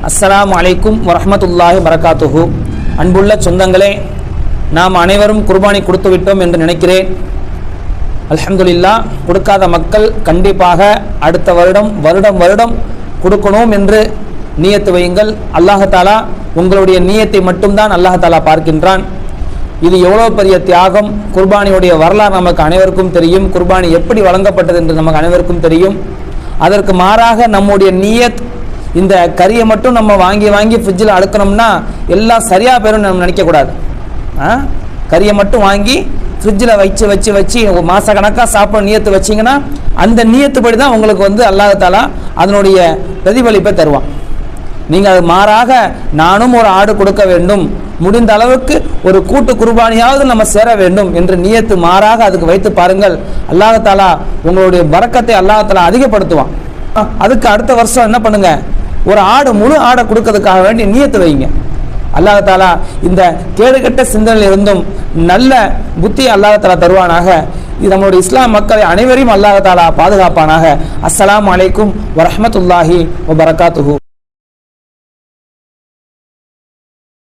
அஸ்ஸலாமு அலைக்கும் வரஹ்மத்துல்லாஹி வரகாத்துஹு. அன்புள்ள சொந்தங்களே, நாம் அனைவரும் குர்பானி கொடுத்து விட்டோம் என்று நினைக்கிறேன். அல்ஹம்துலில்லாஹ். கொடுக்காத மக்கள் கண்டிப்பாக அடுத்த வருடம் கொடுக்கணும் என்று நியத்து வையுங்கள். அல்லாஹ் தஆலா உங்களுடைய நியத்தை மட்டும்தான் அல்லாஹ் தஆலா பார்க்கின்றான். இது எவ்வளோ பெரிய தியாகம். குர்பானியுடைய வரலாறு நமக்கு அனைவருக்கும் தெரியும். குர்பானி எப்படி வழங்கப்பட்டது என்று நமக்கு அனைவருக்கும் தெரியும். அதற்கு மாறாக நம்முடைய நியத், இந்த கறியை மட்டும் நம்ம வாங்கி ஃப்ரிட்ஜில் அடுக்கணும்னா எல்லாம் சரியாக போயிடும் நம்ம நினைக்கக்கூடாது. கறியை மட்டும் வாங்கி ஃப்ரிட்ஜில் வச்சு மாத கணக்காக சாப்பிட நியத்து வச்சிங்கன்னா அந்த நியத்துப்படி தான் உங்களுக்கு அல்லாஹ் தஆலா அதனுடைய பிரதிபலிப்பை தருவான். நீங்கள் அது மாறாக நானும் ஒரு ஆடு கொடுக்க வேண்டும், முடிந்த அளவுக்கு ஒரு கூட்டு குர்பானியாவது நம்ம சேர வேண்டும் என்று நியத்து மாறாக அதுக்கு வைத்து பாருங்கள். அல்லாஹ் தஆலா உங்களுடைய பரக்கத்தை அல்லாஹ் தஆலா அதிகப்படுத்துவான். அதுக்கு அடுத்த வருஷம் என்ன பண்ணுங்க, ஒரு முழு ஆடை கொடுக்கறதுக்காக வேண்டி நியத்து வைங்க. அல்லாஹ் தஆலா இந்த கேடுகட்ட சிந்தனையில் இருந்தும் நல்ல புத்தி அல்லாஹ் தஆலா தருவானாக. இது நம்மளுடைய இஸ்லாம் மக்களை அனைவரையும் அல்லாஹ் தஆலா பாதுகாப்பானாக. அஸ்ஸலாமு அலைக்கும் வரஹ்மத்துல்லாஹி வபரகாத்துஹு.